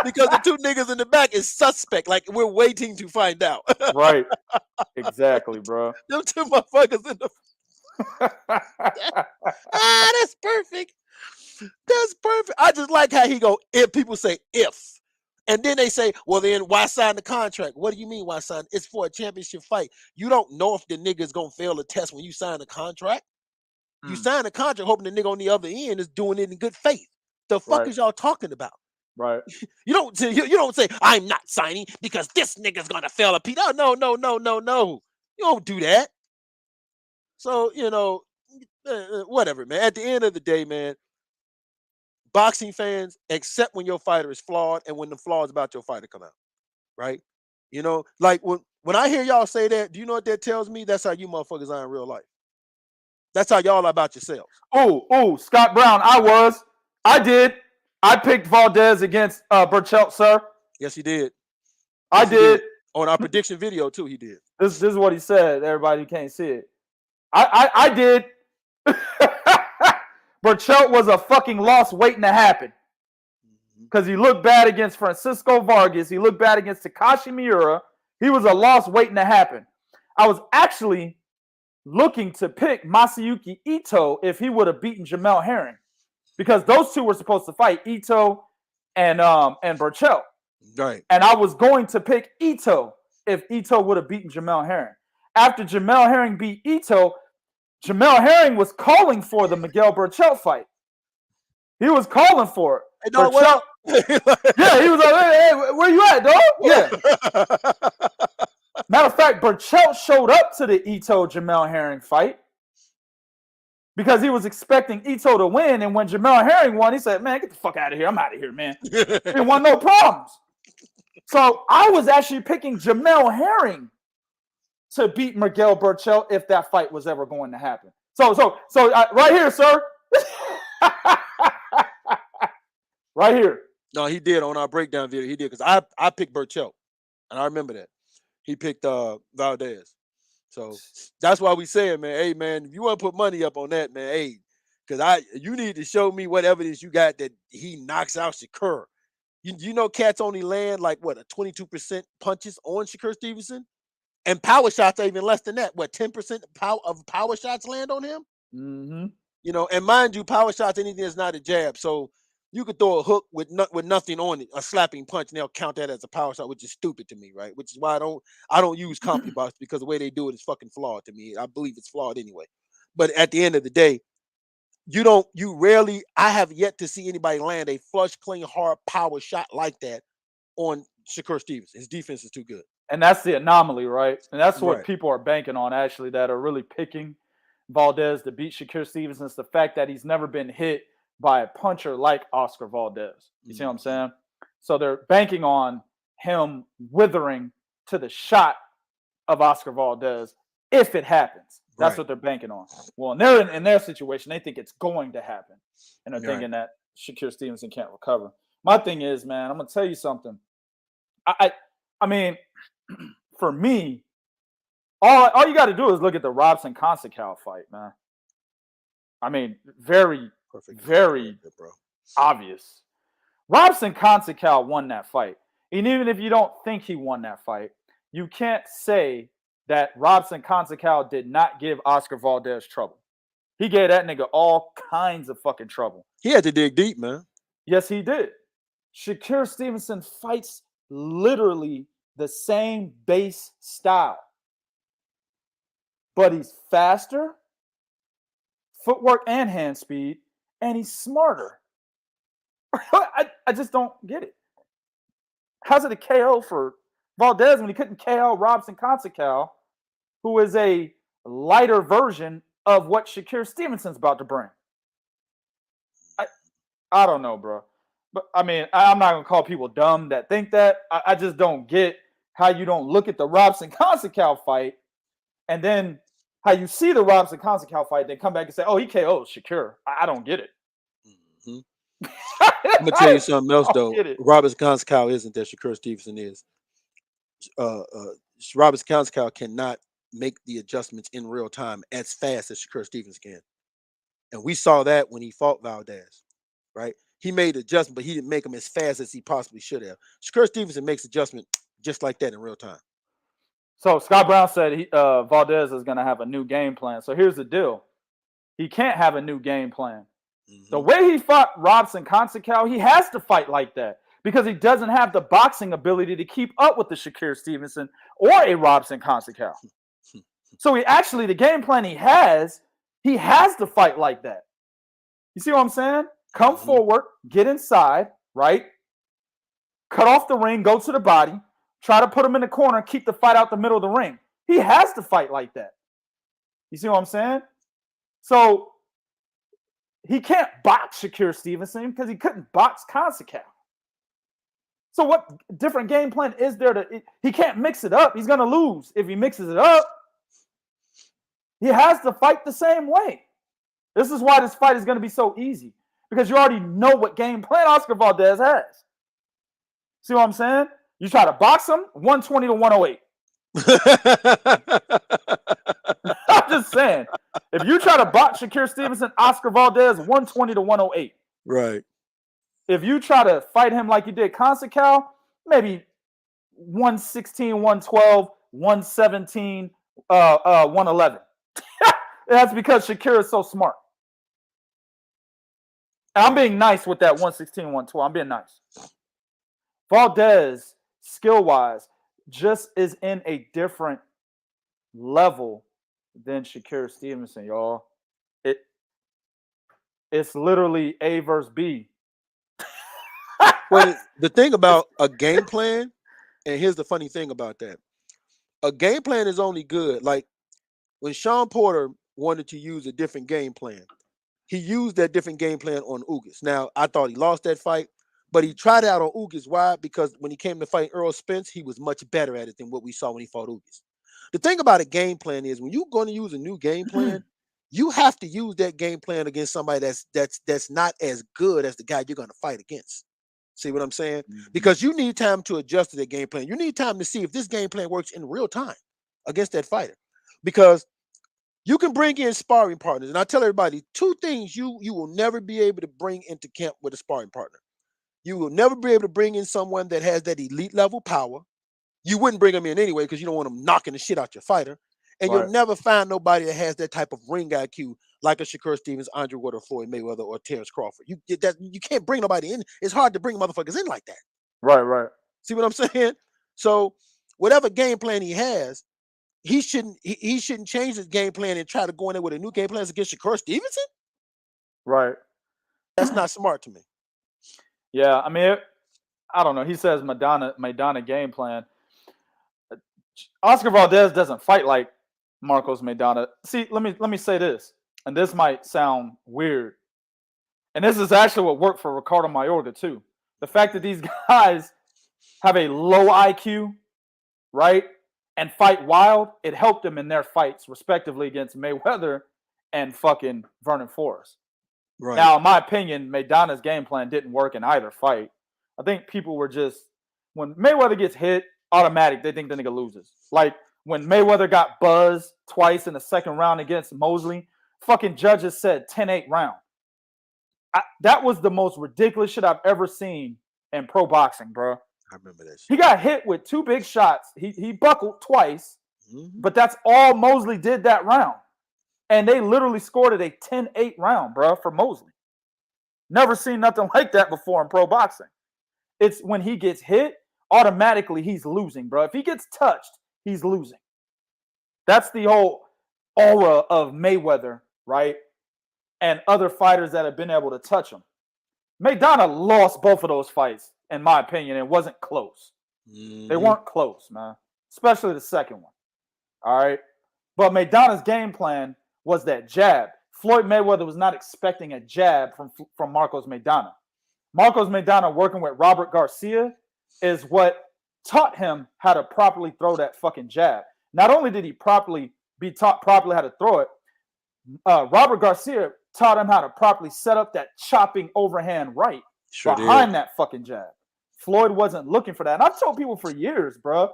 Because the two niggas in the back is suspect. Like we're waiting to find out. Right. Exactly, bro. Them two motherfuckers in the. That's perfect. That's perfect. I just like how he go. If people say if. And then they say, well, then why sign the contract? What do you mean why sign? It's for a championship fight. You don't know if the nigga's going to fail a test when you sign a contract. You sign a contract hoping the nigga on the other end is doing it in good faith. The fuck is y'all talking about? Right. You don't say, I'm not signing because this nigga's going to fail a P. No. You don't do that. So, whatever, man. At the end of the day, man, boxing fans, accept when your fighter is flawed and when the flaws about your fighter come out, right? Like when I hear y'all say that, do you know what that tells me? That's how you motherfuckers are in real life. That's how y'all are about yourselves. Oh, Scott Brown, I did. I picked Valdez against Burchelt, sir. Yes, he did. I did. On our prediction video, too, he did. This is what he said. Everybody can't see it. I did. Burchelt was a fucking loss waiting to happen. Because he looked bad against Francisco Vargas. He looked bad against Takashi Miura. He was a loss waiting to happen. I was actually looking to pick Masayuki Ito if he would have beaten Jamel Herring. Because those two were supposed to fight, Ito and Burchelt. Right. And I was going to pick Ito if Ito would have beaten Jamel Herring. After Jamel Herring beat Ito, Jamel Herring was calling for the Miguel Burchelt fight. He was calling for it. Hey, dog, Burchelt, yeah, he was like, hey, where you at, dog? Yeah. Matter of fact, Burchelt showed up to the Ito Jamel Herring fight because he was expecting Ito to win. And when Jamel Herring won, he said, man, get the fuck out of here. I'm out of here, man. He didn't want no problems. So I was actually picking Jamel Herring to beat Miguel Burchelt if that fight was ever going to happen. So right here, sir. Right here. No, he did on our breakdown video. He did because I picked Burchelt, and I remember that. He picked Valdez. So that's why we saying, man, hey, man, if you want to put money up on that, man, hey, because you need to show me what evidence you got that he knocks out Shakur. You know cats only land like, what, a 22% punches on Shakur Stevenson? And power shots are even less than that. What, 10% of power shots land on him? Mm-hmm. You know, and mind you, power shots, anything that's not a jab. So you could throw a hook with nothing on it, a slapping punch, and they'll count that as a power shot, which is stupid to me, right? Which is why I don't use CompuBox because the way they do it is fucking flawed to me. I believe it's flawed anyway. But at the end of the day, I have yet to see anybody land a flush, clean, hard power shot like that on Shakur Stevenson. His defense is too good. And that's the anomaly, right? And that's what people are banking on, actually, that are really picking Valdez to beat Shakur Stevenson. It's the fact that he's never been hit by a puncher like Oscar Valdez. You see what I'm saying? So they're banking on him withering to the shot of Oscar Valdez if it happens. That's what they're banking on. Well, in their situation, they think it's going to happen. And they're thinking that Shakur Stevenson can't recover. My thing is, man, I'm going to tell you something. I mean, for me, all you got to do is look at the Robson-Consacao fight, man. I mean, very obvious. Robson-Consacao won that fight. And even if you don't think he won that fight, you can't say that Robson-Consacao did not give Oscar Valdez trouble. He gave that nigga all kinds of fucking trouble. He had to dig deep, man. Yes, he did. Shakur Stevenson fights literally the same base style. But he's faster, footwork and hand speed, and he's smarter. I just don't get it. How's it a KO for Valdez when he couldn't KO Robson-Consacao, who is a lighter version of what Shakur Stevenson's about to bring? I don't know, bro. But, I mean, I'm not going to call people dumb that think that. I just don't get how you don't look at the Robson-Consacao fight and then how you see the Robson-Consacao fight, then come back and say, oh, he KO'd Shakur. I don't get it. Mm-hmm. I'm going to tell you something else, though. Robson-Consacao isn't that Shakur Stevenson is. Robson-Consacao cannot make the adjustments in real time as fast as Shakur Stevenson can. And we saw that when he fought Valdez, right? He made adjustments, but he didn't make them as fast as he possibly should have. Shakur Stevenson makes adjustment just like that in real time. So Scott Brown said Valdez is going to have a new game plan. So here's the deal. He can't have a new game plan. Mm-hmm. The way he fought Robson-Consacao, he has to fight like that because he doesn't have the boxing ability to keep up with the Shakur Stevenson or a Robson-Consacao. So the game plan he has to fight like that. You see what I'm saying? Come forward, get inside, right? Cut off the ring, go to the body, try to put him in the corner, keep the fight out the middle of the ring. He has to fight like that. You see what I'm saying? So he can't box Shakur Stevenson because he couldn't box Consacao. So what different game plan is there he can't mix it up. He's going to lose if he mixes it up. He has to fight the same way. This is why this fight is going to be so easy, because you already know what game plan Oscar Valdez has. See what I'm saying? You try to box him, 120 to 108. I'm just saying. If you try to box Shakur Stevenson, Oscar Valdez, 120 to 108. Right. If you try to fight him like you did Conceicao, maybe 116, 112, 117, 111. That's because Shakur is so smart. And I'm being nice with that 116, 112. I'm being nice. Valdez, skill-wise, just is in a different level than Shakur Stevenson, y'all. It's literally A versus B. Well, the thing about a game plan, and here's the funny thing about that. A game plan is only good. Like when Sean Porter wanted to use a different game plan, he used that different game plan on Ugas. Now, I thought he lost that fight, but he tried it out on Ugas. Why? Because when he came to fight Earl Spence, he was much better at it than what we saw when he fought Ugas. The thing about a game plan is when you're going to use a new game plan, you have to use that game plan against somebody that's not as good as the guy you're going to fight against. See what I'm saying? Because you need time to adjust to that game plan. You need time to see if this game plan works in real time against that fighter. Because you can bring in sparring partners. And I tell everybody, two things you will never be able to bring into camp with a sparring partner. You will never be able to bring in someone that has that elite level power. You wouldn't bring them in anyway because you don't want them knocking the shit out your fighter. And you'll never find nobody that has that type of ring IQ like a Shakur Stevens, Andre Ward, Floyd Mayweather, or Terrence Crawford. You can't bring nobody in. It's hard to bring motherfuckers in like that. Right. See what I'm saying? So whatever game plan he has, he shouldn't change his game plan and try to go in there with a new game plan against Shakur Stevenson. Right. That's not smart to me. Yeah, I mean, I don't know. He says Maidana game plan. Oscar Valdez doesn't fight like Marcos Maidana. See, let me say this, and this might sound weird, and this is actually what worked for Ricardo Mayorga too. The fact that these guys have a low IQ, right, and fight wild, it helped them in their fights, respectively, against Mayweather and fucking Vernon Forrest. Right. Now, in my opinion, Maidana's game plan didn't work in either fight. I think people were just, when Mayweather gets hit, automatic, they think the nigga loses. Like when Mayweather got buzzed twice in the second round against Mosley, fucking judges said 10-8 round. That was the most ridiculous shit I've ever seen in pro boxing, bro. I remember that shit. He got hit with two big shots. He buckled twice, but that's all Mosley did that round. And they literally scored it a 10-8 round, bro, for Mosley. Never seen nothing like that before in pro boxing. It's when he gets hit, automatically he's losing, bro. If he gets touched, he's losing. That's the whole aura of Mayweather, right? And other fighters that have been able to touch him. Maidana lost both of those fights, in my opinion. It wasn't close. They weren't close, man. Especially the second one. All right? But Maidana's game plan was that jab. Floyd Mayweather was not expecting a jab from Marcos Maidana. Marcos Maidana working with Robert Garcia is what taught him how to properly throw that fucking jab. Not only did he be taught properly how to throw it, Robert Garcia taught him how to properly set up that chopping overhand right behind that fucking jab. Floyd wasn't looking for that. And I've told people for years, bro,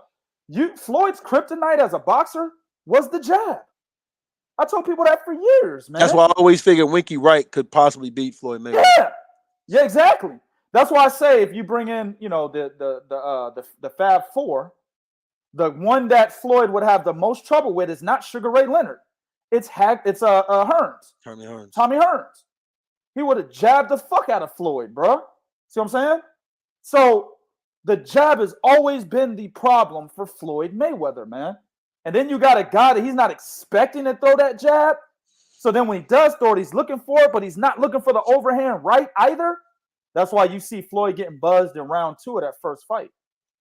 Floyd's kryptonite as a boxer was the jab. I told people that for years, man. That's why I always figured Winky Wright could possibly beat Floyd Mayweather. Yeah, exactly. That's why I say if you bring in, the Fab Four, the one that Floyd would have the most trouble with is not Sugar Ray Leonard. It's Hearns. Tommy Hearns. He would have jabbed the fuck out of Floyd, bro. See what I'm saying? So the jab has always been the problem for Floyd Mayweather, man. And then you got a guy that he's not expecting to throw that jab. So then when he does throw it, he's looking for it, but he's not looking for the overhand right either. That's why you see Floyd getting buzzed in round 2 of that first fight.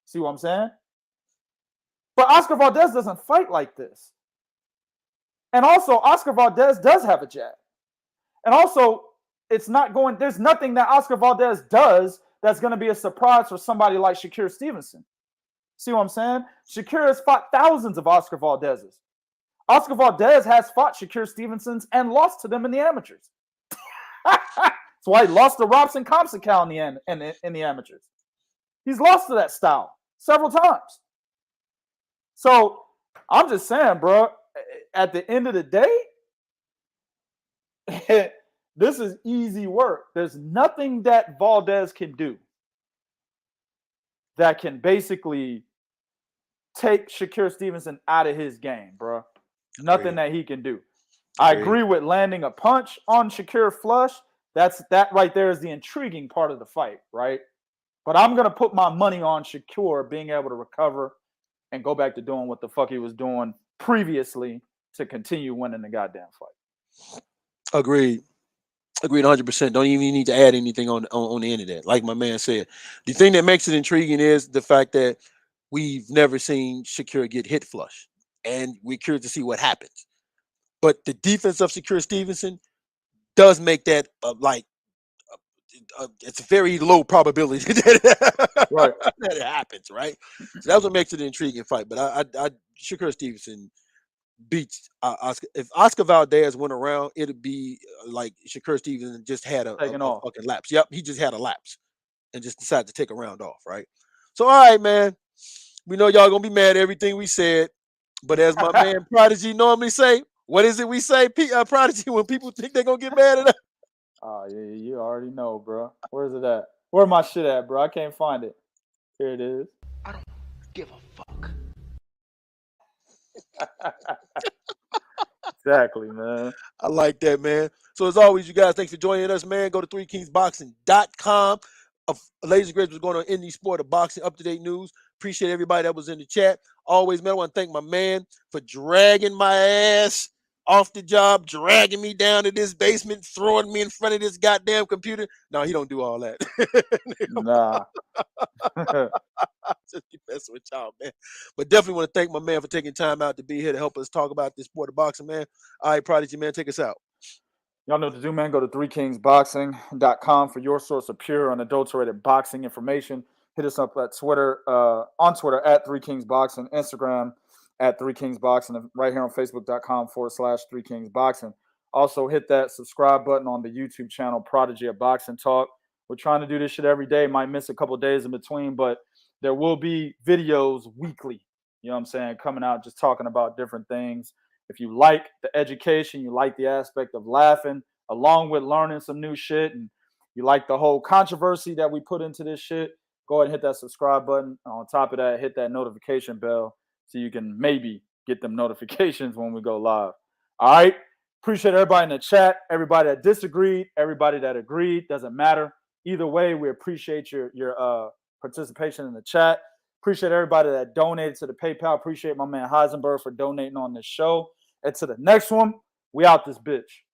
See what I'm saying? But Oscar Valdez doesn't fight like this. And also, Oscar Valdez does have a jab. And also, there's nothing that Oscar Valdez does that's going to be a surprise for somebody like Shakur Stevenson. See what I'm saying? Shakur has fought thousands of Oscar Valdezes. Oscar Valdez has fought Shakur Stevenson's and lost to them in the amateurs. That's why he lost to Robson Comsical in the amateurs. He's lost to that style several times. So I'm just saying, bro, at the end of the day, this is easy work. There's nothing that Valdez can do that can basically take Shakur Stevenson out of his game, bro. Nothing that he can do. I agree with landing a punch on Shakur flush. That right there is the intriguing part of the fight, right? But I'm going to put my money on Shakur being able to recover and go back to doing what the fuck he was doing previously to continue winning the goddamn fight. Agreed 100%. Don't even need to add anything on the end of that. Like my man said, the thing that makes it intriguing is the fact that we've never seen Shakur get hit flush, and we're curious to see what happens. But the defense of Shakur Stevenson does make that it's a very low probability that it happens, right? So that's what makes it an intriguing fight. But I Shakur Stevenson beats Oscar. If Oscar Valdez went around, it'd be like Shakur Stevenson just had a fucking lapse. Yep, he just had a lapse and just decided to take a round off, right? So, all right, man. We know y'all gonna be mad at everything we said, but as my man Prodigy normally say, what is it we say, Prodigy, when people think they're gonna get mad at us? Oh, yeah, you already know, bro. Where's it at? Where my shit at, bro? I can't find it. Here it is. I don't give a fuck. Exactly, man. I like that, man. So as always, you guys, thanks for joining us, man. Go to 3kingsboxing.com. Ladies and greats, what's going on in the sport of boxing, up-to-date news. Appreciate everybody that was in the chat. Always, man, I want to thank my man for dragging my ass off the job, dragging me down to this basement, throwing me in front of this goddamn computer. No, he don't do all that. Nah. Just be messing with y'all, man. But definitely want to thank my man for taking time out to be here to help us talk about this sport of boxing, man. All right, Prodigy, man, take us out. Y'all know what to do, man. Go to 3kingsboxing.com for your source of pure, unadulterated boxing information. Hit us up at Twitter, on Twitter at 3kingsboxing, Instagram at 3kingsboxing, and right here on Facebook.com/3kingsboxing. Also, hit that subscribe button on the YouTube channel, Prodigy of Boxing Talk. We're trying to do this shit every day. Might miss a couple days in between, but there will be videos weekly, you know what I'm saying, coming out just talking about different things. If you like the education, you like the aspect of laughing along with learning some new shit, and you like the whole controversy that we put into this shit, go ahead and hit that subscribe button. On top of that, hit that notification bell so you can maybe get them notifications when we go live. All right. Appreciate everybody in the chat, everybody that disagreed, everybody that agreed. Doesn't matter. Either way, we appreciate your participation in the chat. Appreciate everybody that donated to the PayPal. Appreciate my man Heisenberg for donating on this show. And to the next one, we out this bitch.